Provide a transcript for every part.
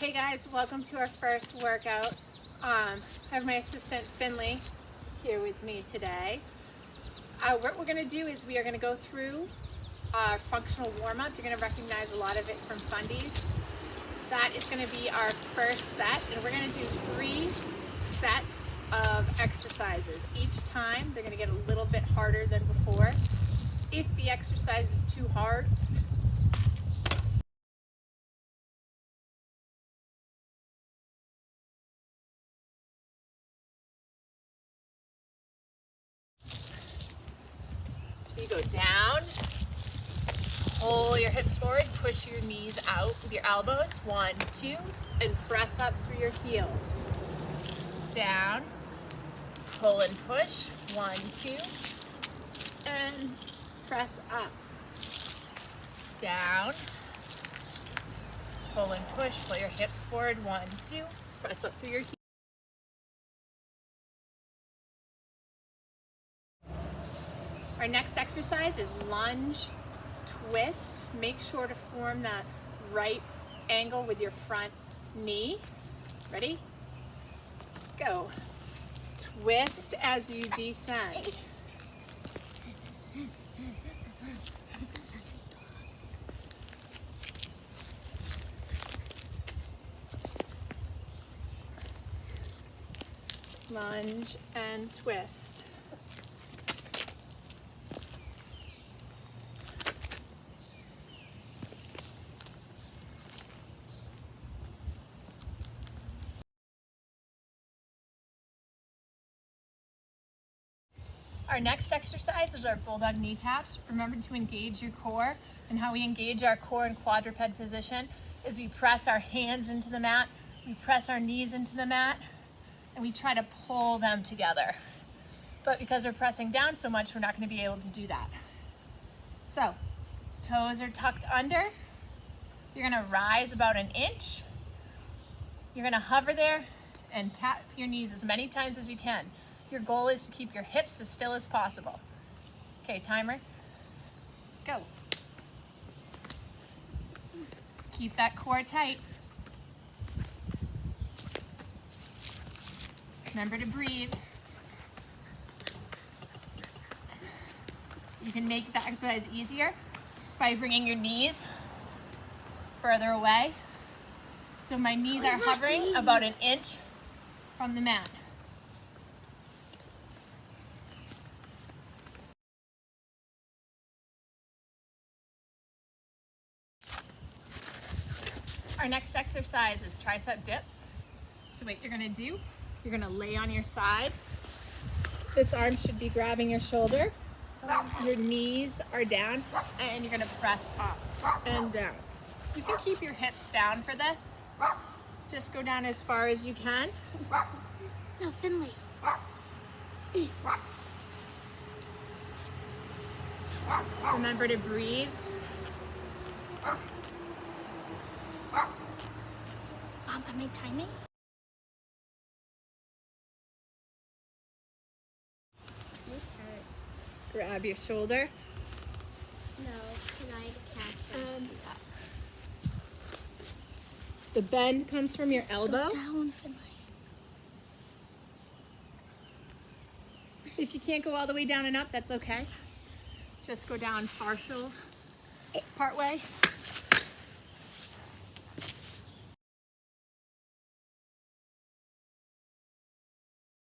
Hey guys, welcome to our first workout. I have my assistant Finley here with me today. What we're going to do is we are going to go through our functional warm-up. You're going to recognize a lot of it from Fundies. That is going to be our first set, and we're going to do 3 sets of exercises. Each time they're going to get a little bit harder than before. If the exercise is too hard, so you go down, pull your hips forward, push your knees out with your elbows, 1, 2, and press up through your heels. Down, pull and push, 1, 2, and press up. Down, pull and push, pull your hips forward, 1, 2, press up through your heels. Our next exercise is lunge twist. Make sure to form that right angle with your front knee. Ready? Go. Twist as you descend. Lunge and twist. Our next exercise is our bulldog knee taps. Remember to engage your core, and how we engage our core in quadruped position is we press our hands into the mat, we press our knees into the mat, and we try to pull them together. But because we're pressing down so much, we're not going to be able to do that. So, toes are tucked under. You're going to rise about 1 inch. You're going to hover there and tap your knees as many times as you can. Your goal is to keep your hips as still as possible. Okay, timer. Go. Keep that core tight. Remember to breathe. You can make the exercise easier by bringing your knees further away. So my knees are hovering about 1 inch from the mat. Our next exercise is tricep dips. So what you're gonna do, you're gonna lay on your side. This arm should be grabbing your shoulder. Your knees are down, and you're gonna press up and down. You can keep your hips down for this. Just go down as far as you can. No, Finley. Remember to breathe. Mom, am I timing? Grab your shoulder. No, try to catch it. The bend comes from your elbow. Go down, Finley. If you can't go all the way down and up, that's okay. Just go down part way.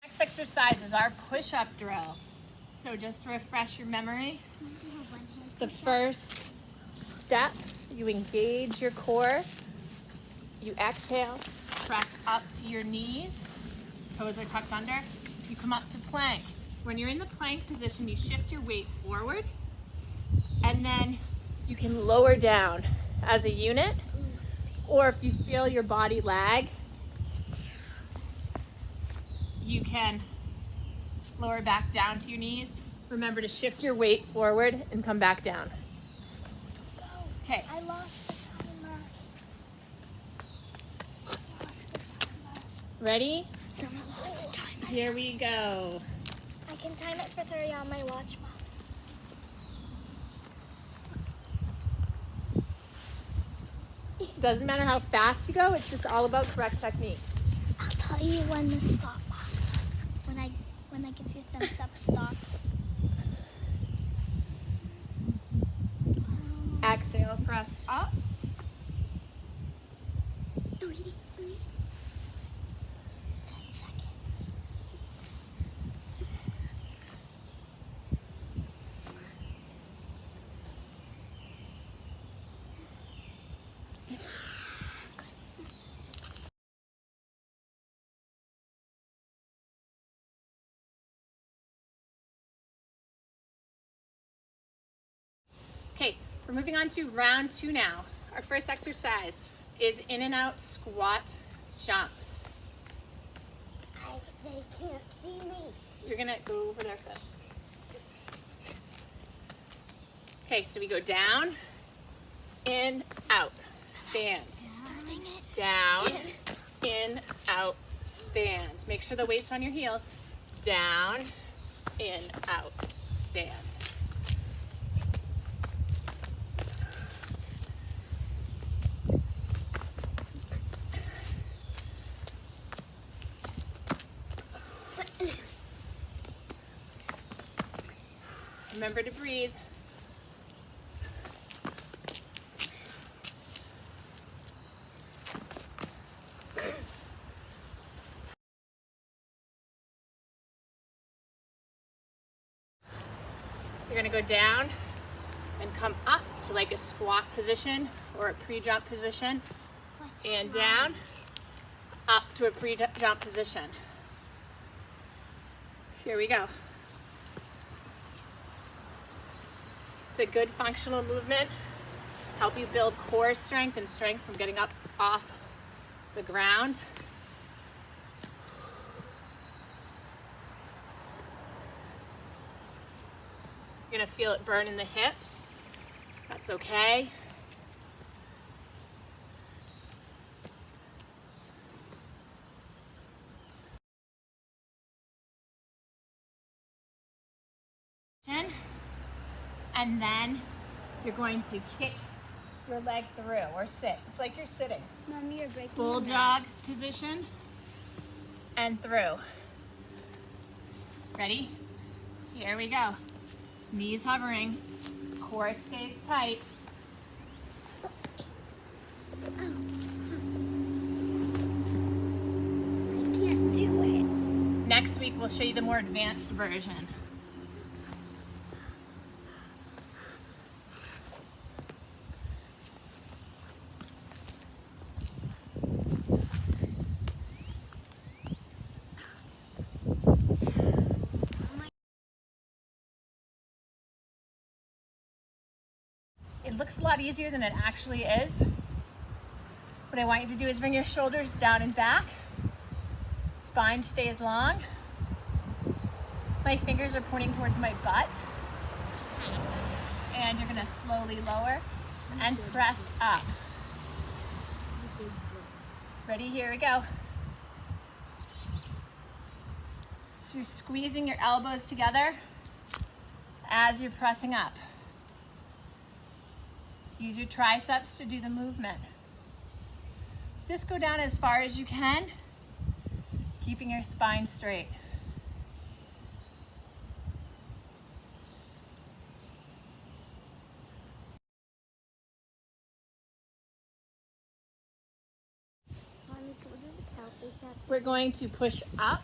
Next exercise is our push-up drill. So just to refresh your memory, the first step, you engage your core, you exhale, press up to your knees, toes are tucked under, you come up to plank. When you're in the plank position, you shift your weight forward, and then you can lower down as a unit, or if you feel your body lag, you can lower back down to your knees. Remember to shift your weight forward and come back down. Go. Okay. I lost the timer. Ready? So I'm not lost the timer. Here we go. I can time it for 30 on my watch, Mom. Doesn't matter how fast you go, it's just all about correct technique. I'll tell you when to stop. When I give you thumbs up, stop. Exhale, press up. 10 seconds. Okay, we're moving on to round 2 now. Our first exercise is in and out squat jumps. They can't see me. You're gonna go over there, Phil. Okay, so we go down, in, out, stand. Starting it. Down, in, out, stand. Make sure the weight's on your heels. Down, in, out, stand. Remember to breathe. You're gonna go down and come up to like a squat position or a pre-jump position, and down, up to a pre-jump position. Here we go. It's a good functional movement. Help you build core strength and strength from getting up off the ground. You're gonna feel it burn in the hips. That's okay. And then you're going to kick your leg through or sit. It's like you're sitting. Mommy, you're breaking Bulldog position and through. Ready? Here we go. Knees hovering, core stays tight. I can't do it. Next week, we'll show you the more advanced version. It looks a lot easier than it actually is. What I want you to do is bring your shoulders down and back. Spine stays long. My fingers are pointing towards my butt. And you're gonna slowly lower and press up. Ready? Here we go. So you're squeezing your elbows together as you're pressing up. Use your triceps to do the movement. Just go down as far as you can, keeping your spine straight. Mommy, can we do the cow face up? We're going to push up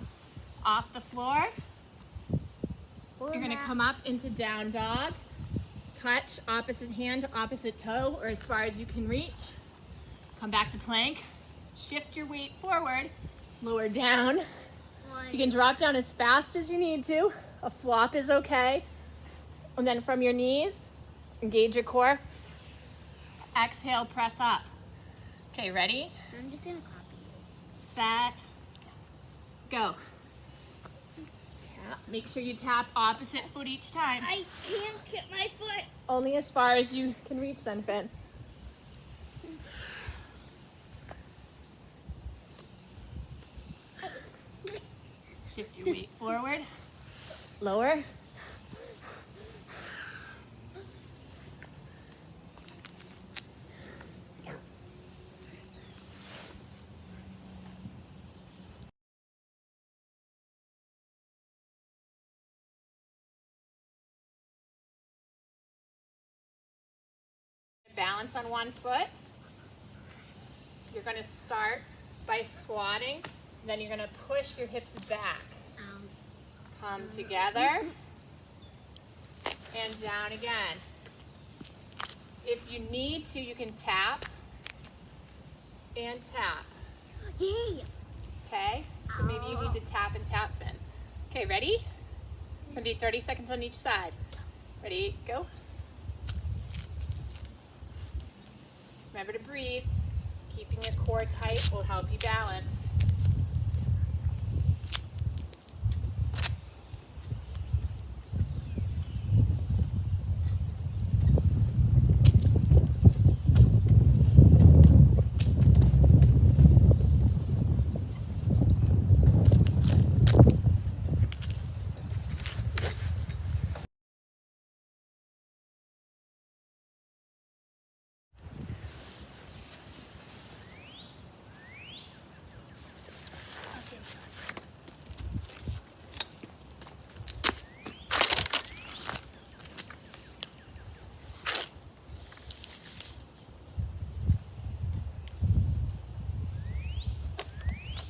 off the floor. You're gonna come up into down dog. Touch opposite hand to opposite toe or as far as you can reach. Come back to plank. Shift your weight forward, lower down. You can drop down as fast as you need to. A flop is okay. And then from your knees, engage your core. Exhale, press up. Okay, ready? I'm just gonna copy you. Set, go. Tap. Make sure you tap opposite foot each time. I can't get my foot. Only as far as you can reach then, Finn. Shift your weight forward, lower. balance on one foot. You're going to start by squatting, then you're going to push your hips back. Come together, and down again. If you need to, you can tap and tap. Yay! Okay? So maybe you need to tap and tap, Finn. Okay, ready? We're going to do 30 seconds on each side. Ready? Go. Remember to breathe. Keeping your core tight will help you balance.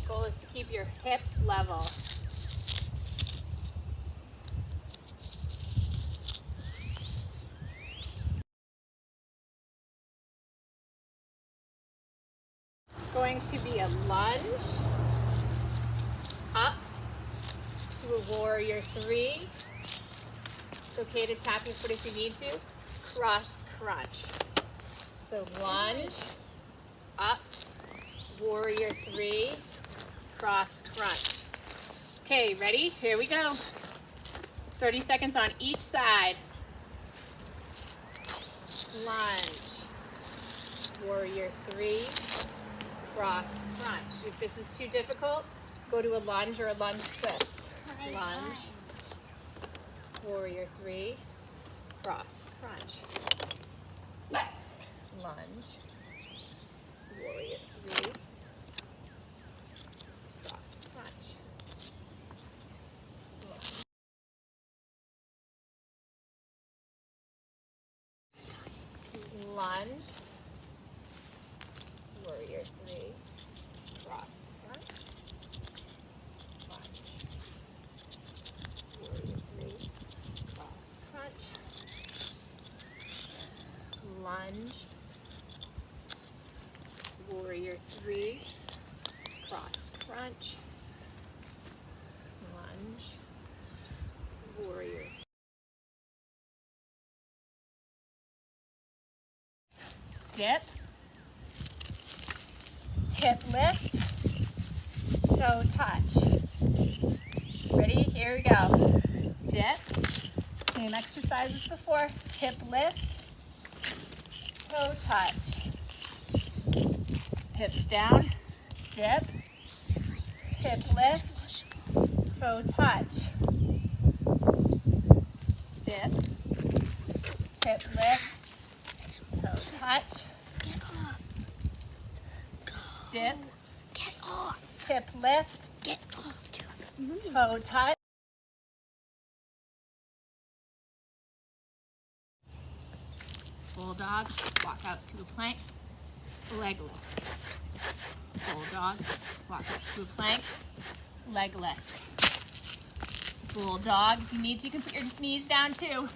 Goal is to keep your hips level. Going to be a lunge up to a warrior three. It's okay to tap your foot if you need to. Cross crunch. So lunge up, warrior three, cross crunch. Okay, ready? Here we go. 30 seconds on each side. Lunge, warrior three, cross crunch. If this is too difficult, go to a lunge or a lunge twist. Lunge, warrior three, cross crunch. Lunge, warrior three, cross crunch. Lunge, warrior three, cross crunch. Lunge, warrior three, cross crunch. Lunge, warrior three, cross crunch. Lunge, warrior. Dip, hip lift, toe touch. Ready? Here we go. Dip, same exercise as before. Hip lift, toe touch. Hips down, dip, hip lift, toe touch. Dip, hip lift, toe touch. Get off. Go. Dip, Get off. hip lift, Get off. toe touch. Bulldog, walk out to a plank, leg lift. Bulldog, walk out to a plank, leg lift. Bulldog, if you need to, you can put your knees down too.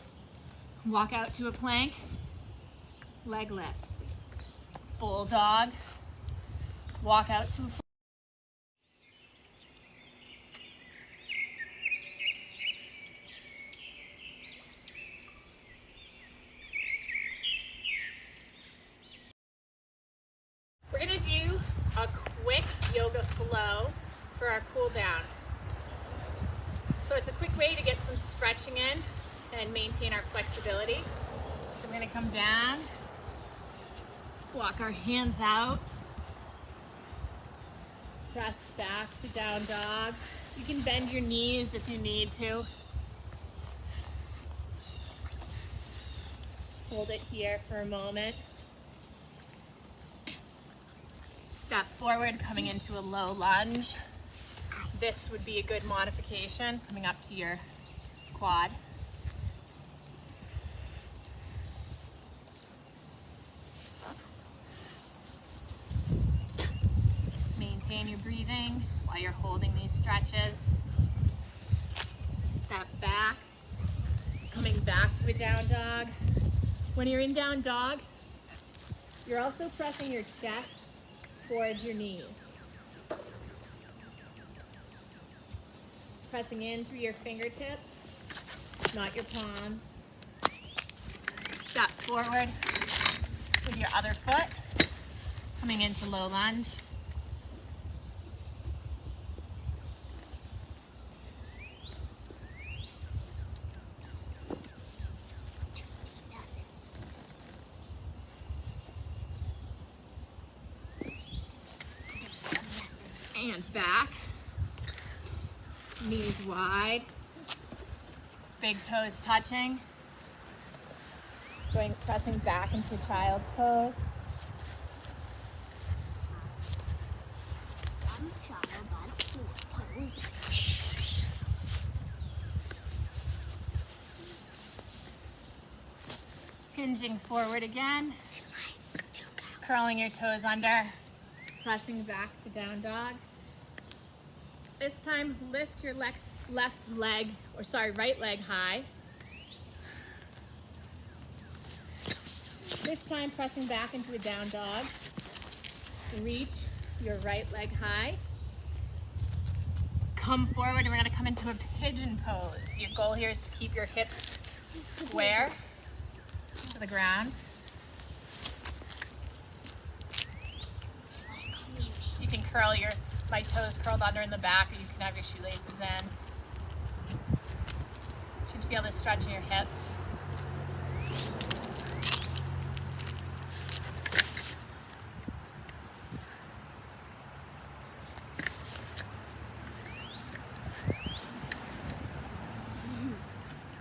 Walk out to a plank, leg lift. Bulldog, walk out to a plank. We're gonna do a quick yoga flow for our cool down. So it's a quick way to get some stretching in and maintain our flexibility. So we're gonna come down, walk our hands out, press back to down dog. You can bend your knees if you need to. Hold it here for a moment. Step forward, coming into a low lunge. This would be a good modification, coming up to your quad. maintain your breathing while you're holding these stretches. Step back, coming back to a down dog. When you're in down dog, you're also pressing your chest towards your knees. Pressing in through your fingertips, not your palms. Step forward with your other foot, coming into low lunge. And back, knees wide, big toes touching. Pressing back into child's pose. Hinging forward again, curling your toes under, pressing back to down dog. This time, lift your right leg high. This time, pressing back into a down dog. Reach your right leg high. Come forward, and we're gonna come into a pigeon pose. Your goal here is to keep your hips square to the ground. You can curl my toes curled under in the back, or you can have your shoelaces in. You should feel this stretch in your hips.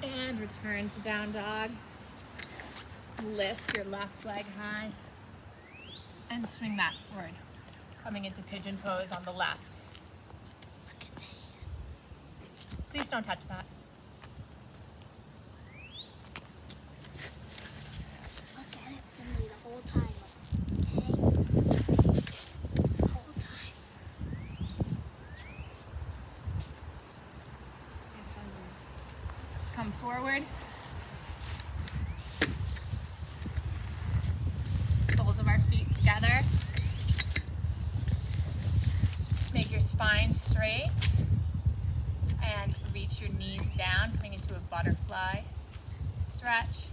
And return to down dog. Lift your left leg high and swing that forward. Coming into pigeon pose on the left. Please don't touch that. Look at it for me the whole time, okay? The whole time. Come forward. Soles of our feet together. Make your spine straight and reach your knees down, coming into a butterfly stretch.